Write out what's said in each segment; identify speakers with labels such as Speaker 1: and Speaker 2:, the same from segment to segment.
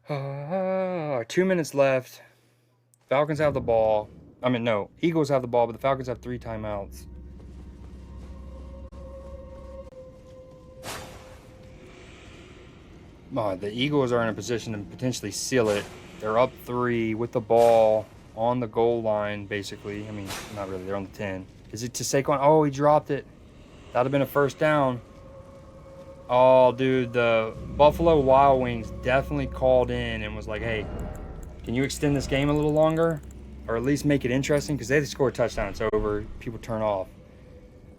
Speaker 1: 2 minutes left. Falcons have the ball. I mean, no, Eagles have the ball, but the Falcons have 3 timeouts. The Eagles are in a position to potentially seal it. They're up 3 with the ball on the goal line, basically. I mean, not really. They're on the 10. Is it to Saquon? Oh, he dropped it. That would have been a first down. Oh, dude, the Buffalo Wild Wings definitely called in and was like, hey, can you extend this game a little longer? Or at least make it interesting? Because they score a touchdown, it's over. People turn off.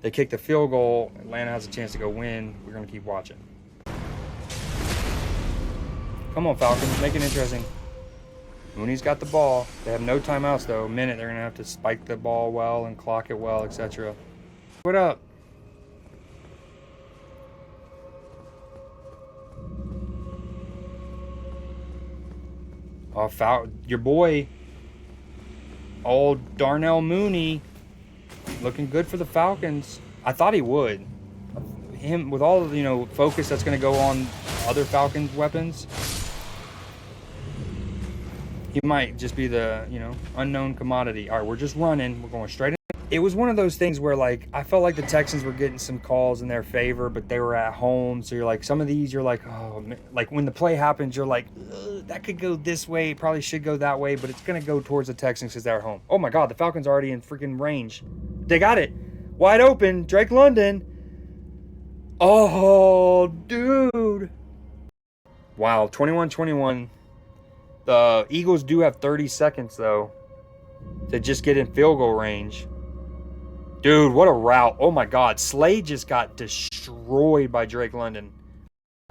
Speaker 1: They kick the field goal. Atlanta has a chance to go win. We're going to keep watching. Come on, Falcons. Make it interesting. Mooney's got the ball. They have no timeouts, though. A minute, they're going to have to spike the ball well and clock it well, etc. What up? Your boy, old Darnell Mooney, looking good for the Falcons. I thought he would. Him with all the focus that's going to go on other Falcons weapons, he might just be the unknown commodity. All right, we're just running. We're going straight in. It was one of those things where I felt like the Texans were getting some calls in their favor, but they were at home. So you're like, some of these you're like, oh, man. Like when the play happens, you're like, that could go this way. It probably should go that way, but it's going to go towards the Texans because they're at home. Oh my God, the Falcons are already in freaking range. They got it. Wide open. Drake London. Oh, dude. Wow, 21-21. The Eagles do have 30 seconds, though, to just get in field goal range. Dude, what a route. Oh, my God. Slade just got destroyed by Drake London.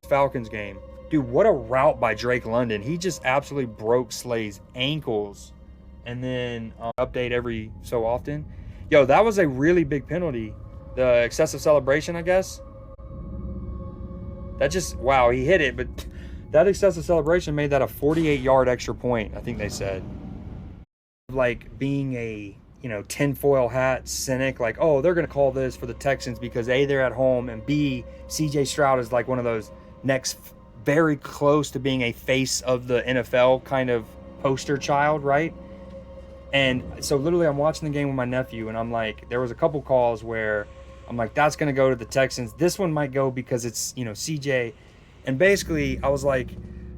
Speaker 1: Falcons game. Dude, what a route by Drake London. He just absolutely broke Slade's ankles. And then update every so often. Yo, that was a really big penalty. The excessive celebration, I guess. That just, wow, he hit it, but that excessive celebration made that a 48-yard extra point, I think they said. Like being a, tinfoil hat cynic, like, oh, they're going to call this for the Texans because A, they're at home, and B, CJ Stroud is like one of those next very close to being a face of the NFL kind of poster child, right? And so literally I'm watching the game with my nephew, and I'm like, there was a couple calls where I'm like, that's going to go to the Texans. This one might go because it's, CJ. And basically, I was like,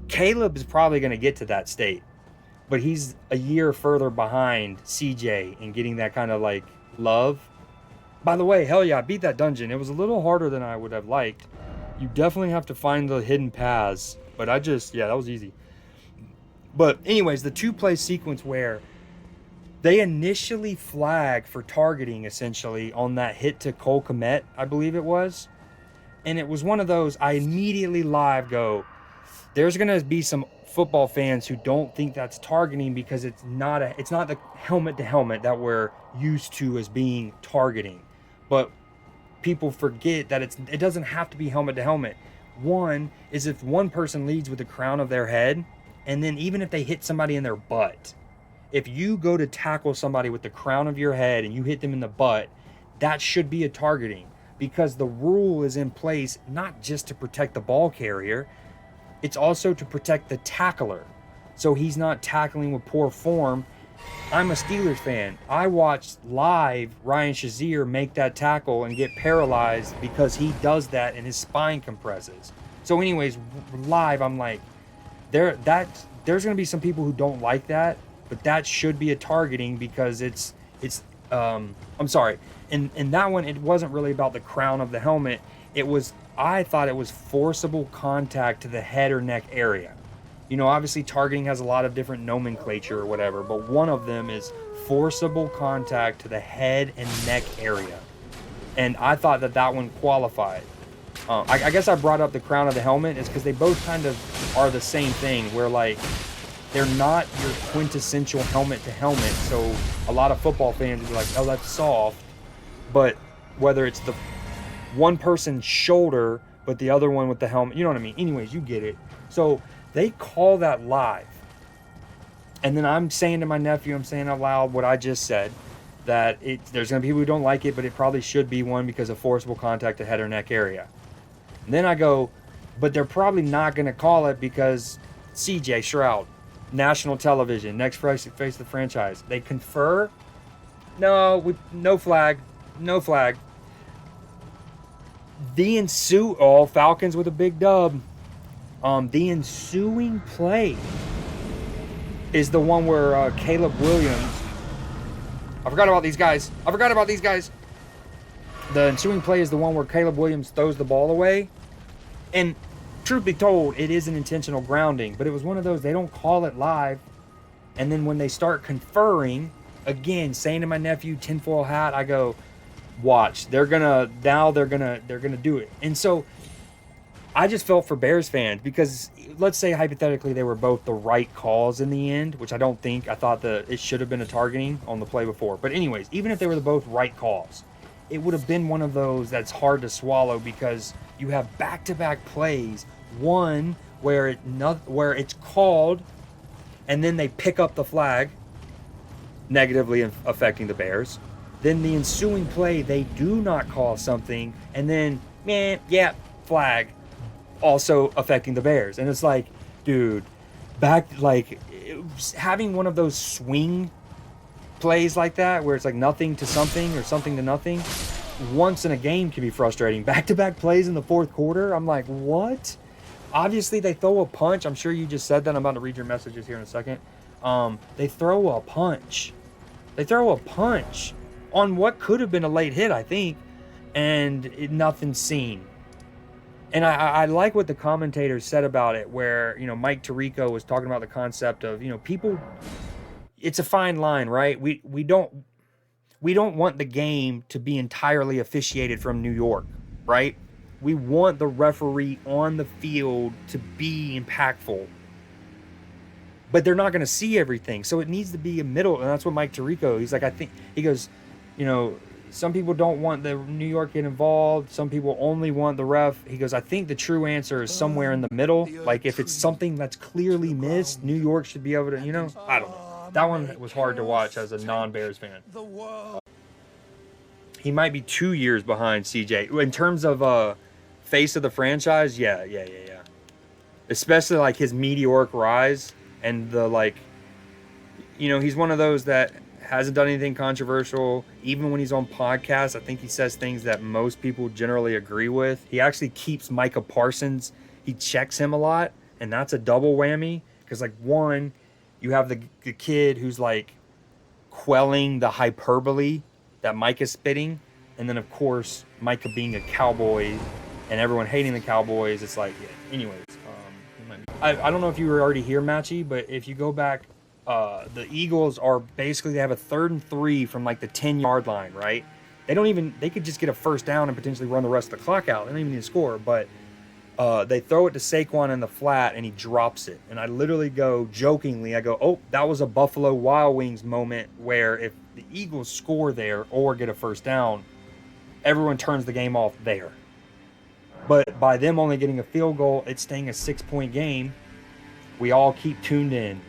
Speaker 1: Caleb is probably going to get to that state. But he's a year further behind CJ in getting that kind of, love. By the way, hell yeah, I beat that dungeon. It was a little harder than I would have liked. You definitely have to find the hidden paths. But that was easy. But anyways, the 2-play sequence where they initially flag for targeting, essentially, on that hit to Cole Kmet, I believe it was. And it was one of those, I immediately live go, there's going to be some football fans who don't think that's targeting because it's not the helmet to helmet that we're used to as being targeting. But people forget that it doesn't have to be helmet to helmet. One is if one person leads with the crown of their head, and then even if they hit somebody in their butt, if you go to tackle somebody with the crown of your head and you hit them in the butt, that should be a targeting, because the rule is in place not just to protect the ball carrier, it's also to protect the tackler. So he's not tackling with poor form. I'm a Steelers fan. I watched live Ryan Shazier make that tackle and get paralyzed because he does that and his spine compresses. So anyways, live, I'm like, there's going to be some people who don't like that, but that should be a targeting because I'm sorry. In that one, it wasn't really about the crown of the helmet. I thought it was forcible contact to the head or neck area. Obviously targeting has a lot of different nomenclature or whatever, but one of them is forcible contact to the head and neck area. And I thought that one qualified. I guess I brought up the crown of the helmet is because they both kind of are the same thing, where they're not your quintessential helmet to helmet. So a lot of football fans would be like, oh, that's soft. But whether it's the one person's shoulder, but the other one with the helmet, you know what I mean? Anyways, you get it. So they call that live. And then I'm saying to my nephew, I'm saying out loud what I just said, that there's going to be people who don't like it, but it probably should be one because of forcible contact to head or neck area. And then I go, but they're probably not going to call it because CJ Stroud, national television, next face of the franchise. They confer. No, no flag. No flag. Falcons with a big dub. The ensuing play is the one where Caleb Williams. I forgot about these guys. The ensuing play is the one where Caleb Williams throws the ball away. And truth be told, it is an intentional grounding, but it was one of those, they don't call it live. And then when they start conferring, again, saying to my nephew, tinfoil hat, I go, watch, they're gonna do it. And so I just felt for Bears fans, because let's say hypothetically they were both the right calls in the end, which I don't think. I thought it should have been a targeting on the play before. But anyways, even if they were both right calls, it would have been one of those that's hard to swallow, because you have back-to-back plays, one where it's called and then they pick up the flag, negatively affecting the Bears. Then the ensuing play, they do not call something, and then flag, also affecting the Bears. And it's like, dude, having one of those swing plays like that where it's like nothing to something or something to nothing once in a game can be frustrating. Back-to-back plays in the fourth quarter, I'm like, what? Obviously they throw a punch. I'm sure you just said that. I'm about to read your messages here in a second. They throw a punch on what could have been a late hit, I think, and nothing's seen. And I like what the commentators said about it, where, Mike Tirico was talking about the concept of, people, it's a fine line, right? We don't want the game to be entirely officiated from New York, right? We want the referee on the field to be impactful. But they're not going to see everything. So it needs to be a middle. And that's what Mike Tirico, he's like, he goes, some people don't want the New York get involved. Some people only want the ref. He goes, I think the true answer is somewhere in the middle. Like, if it's something that's clearly missed, New York should be able to, I don't know. That one was hard to watch as a non-Bears fan. He might be 2 years behind CJ. In terms of face of the franchise, yeah. Especially, like, his meteoric rise and the, he's one of those that hasn't done anything controversial. Even when he's on podcasts, I think he says things that most people generally agree with. He actually keeps Micah Parsons. He checks him a lot, and that's a double whammy. Because, one, you have the kid who's, quelling the hyperbole that Micah's spitting. And then, of course, Micah being a Cowboy and everyone hating the Cowboys. It's anyways. I don't know if you were already here, Matchy, but if you go back, the Eagles are basically, they have a 3rd and 3 from the 10-yard line, right? They could just get a first down and potentially run the rest of the clock out. They don't even need to score, but they throw it to Saquon in the flat and he drops it. And I literally go, jokingly, oh, that was a Buffalo Wild Wings moment where if the Eagles score there or get a first down, everyone turns the game off there. But by them only getting a field goal, it's staying a 6-point game. We all keep tuned in.